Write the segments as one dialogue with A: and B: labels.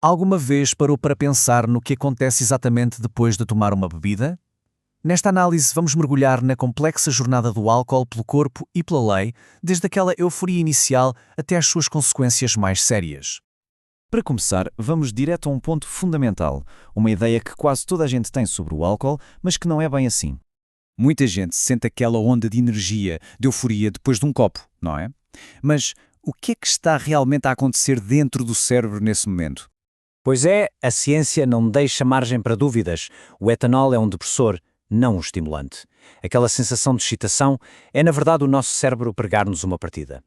A: Alguma vez parou para pensar no que acontece exatamente depois de tomar uma bebida? Nesta análise, vamos mergulhar na complexa jornada do álcool pelo corpo e pela lei, desde aquela euforia inicial até às suas consequências mais sérias.
B: Para começar, vamos direto a um ponto fundamental, uma ideia que quase toda a gente tem sobre o álcool, mas que não é bem assim. Muita gente sente aquela onda de energia, de euforia depois de um copo, não é? Mas o que é que está realmente a acontecer dentro do cérebro nesse momento?
C: Pois é, a ciência não deixa margem para dúvidas. O etanol é um depressor, não um estimulante. Aquela sensação de excitação é, na verdade, o nosso cérebro pregar-nos uma partida.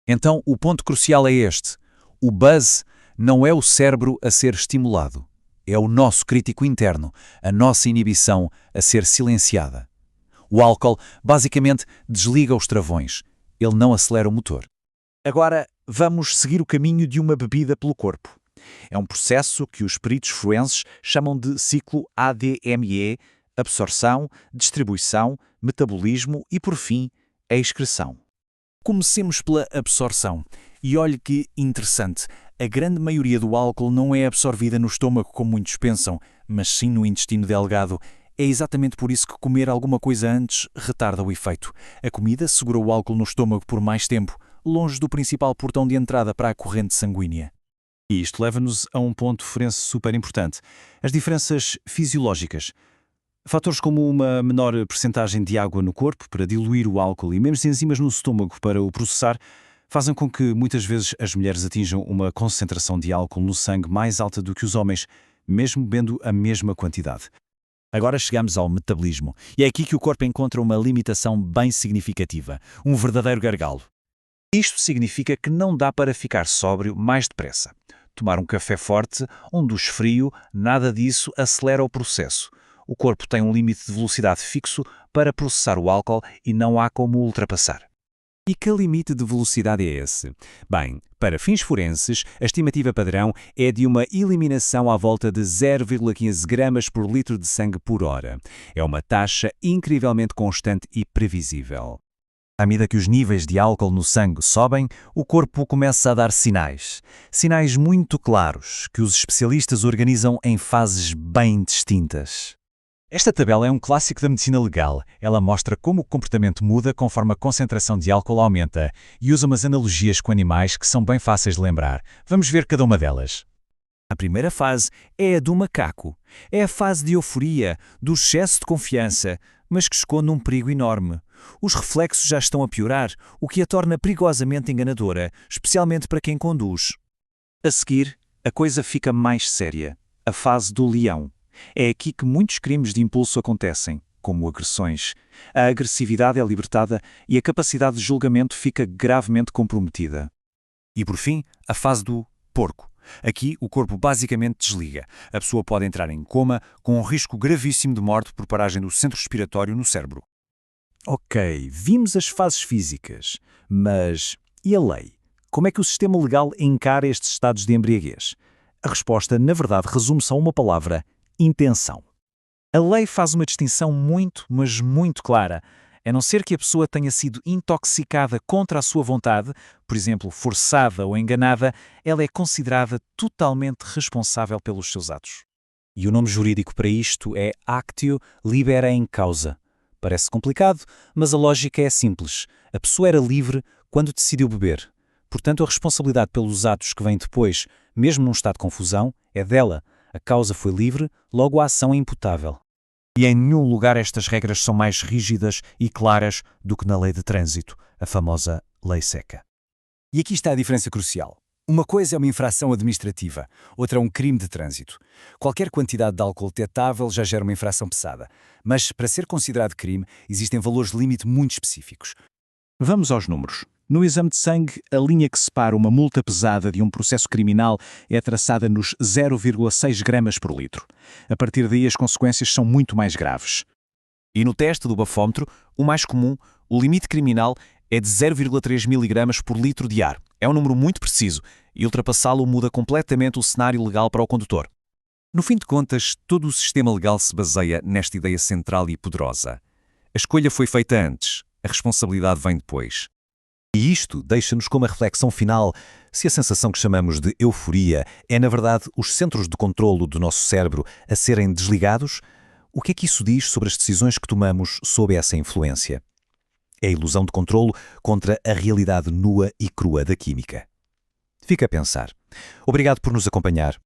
B: Então, o ponto crucial é este. O buzz não é o cérebro a ser estimulado. É o nosso crítico interno, a nossa inibição a ser silenciada. O álcool, basicamente, desliga os travões. Ele não acelera o motor.
D: Agora, vamos seguir o caminho de uma bebida pelo corpo. É um processo que os peritos forenses chamam de ciclo ADME, absorção, distribuição, metabolismo e, por fim, a excreção.
A: Comecemos pela absorção. E olhe que interessante, a grande maioria do álcool não é absorvida no estômago como muitos pensam, mas sim no intestino delgado. É exatamente por isso que comer alguma coisa antes retarda o efeito. A comida segura o álcool no estômago por mais tempo, longe do principal portão de entrada para a corrente sanguínea.
E: E isto leva-nos a um ponto forense super importante: as diferenças fisiológicas. Fatores como uma menor percentagem de água no corpo para diluir o álcool e menos enzimas no estômago para o processar fazem com que muitas vezes as mulheres atinjam uma concentração de álcool no sangue mais alta do que os homens, mesmo bebendo a mesma quantidade.
F: Agora chegamos ao metabolismo, e é aqui que o corpo encontra uma limitação bem significativa, um verdadeiro gargalo.
D: Isto significa que não dá para ficar sóbrio mais depressa. Tomar um café forte, um duche frio, nada disso acelera o processo. O corpo tem um limite de velocidade fixo para processar o álcool e não há como ultrapassar.
F: E que limite de velocidade é esse? Bem, para fins forenses, a estimativa padrão é de uma eliminação à volta de 0,15 gramas por litro de sangue por hora. É uma taxa incrivelmente constante e previsível.
B: À medida que os níveis de álcool no sangue sobem, o corpo começa a dar sinais. Sinais muito claros, que os especialistas organizam em fases bem distintas.
E: Esta tabela é um clássico da medicina legal. Ela mostra como o comportamento muda conforme a concentração de álcool aumenta e usa umas analogias com animais que são bem fáceis de lembrar. Vamos ver cada uma delas.
A: A primeira fase é a do macaco. É a fase de euforia, do excesso de confiança, mas que esconde um perigo enorme. Os reflexos já estão a piorar, o que a torna perigosamente enganadora, especialmente para quem conduz.
D: A seguir, a coisa fica mais séria. A fase do leão. É aqui que muitos crimes de impulso acontecem, como agressões. A agressividade é libertada e a capacidade de julgamento fica gravemente comprometida.
A: E por fim, a fase do porco. Aqui, o corpo basicamente desliga. A pessoa pode entrar em coma, com um risco gravíssimo de morte por paragem do centro respiratório no cérebro.
C: Ok, vimos as fases físicas, mas e a lei? Como é que o sistema legal encara estes estados de embriaguez? A resposta, na verdade, resume-se a uma palavra: intenção. A lei faz uma distinção muito, mas muito clara. A não ser que a pessoa tenha sido intoxicada contra a sua vontade, por exemplo, forçada ou enganada, ela é considerada totalmente responsável pelos seus atos. E o nome jurídico para isto é actio libera in causa. Parece complicado, mas a lógica é simples. A pessoa era livre quando decidiu beber. Portanto, a responsabilidade pelos atos que vêm depois, mesmo num estado de confusão, é dela. A causa foi livre, logo a ação é imputável.
B: E em nenhum lugar estas regras são mais rígidas e claras do que na lei de trânsito, a famosa lei seca.
A: E aqui está a diferença crucial. Uma coisa é uma infração administrativa, outra é um crime de trânsito. Qualquer quantidade de álcool detectável já gera uma infração pesada, mas para ser considerado crime existem valores limite muito específicos.
E: Vamos aos números. No exame de sangue, a linha que separa uma multa pesada de um processo criminal é traçada nos 0,6 gramas por litro. A partir daí, as consequências são muito mais graves.
A: E no teste do bafómetro, o mais comum, o limite criminal é de 0,3 mg por litro de ar. É um número muito preciso e ultrapassá-lo muda completamente o cenário legal para o condutor. No fim de contas, todo o sistema legal se baseia nesta ideia central e poderosa. A escolha foi feita antes, a responsabilidade vem depois.
C: E isto deixa-nos com uma reflexão final. Se a sensação que chamamos de euforia é, na verdade, os centros de controlo do nosso cérebro a serem desligados, o que é que isso diz sobre as decisões que tomamos sob essa influência? É a ilusão de controlo contra a realidade nua e crua da química. Fica a pensar. Obrigado por nos acompanhar.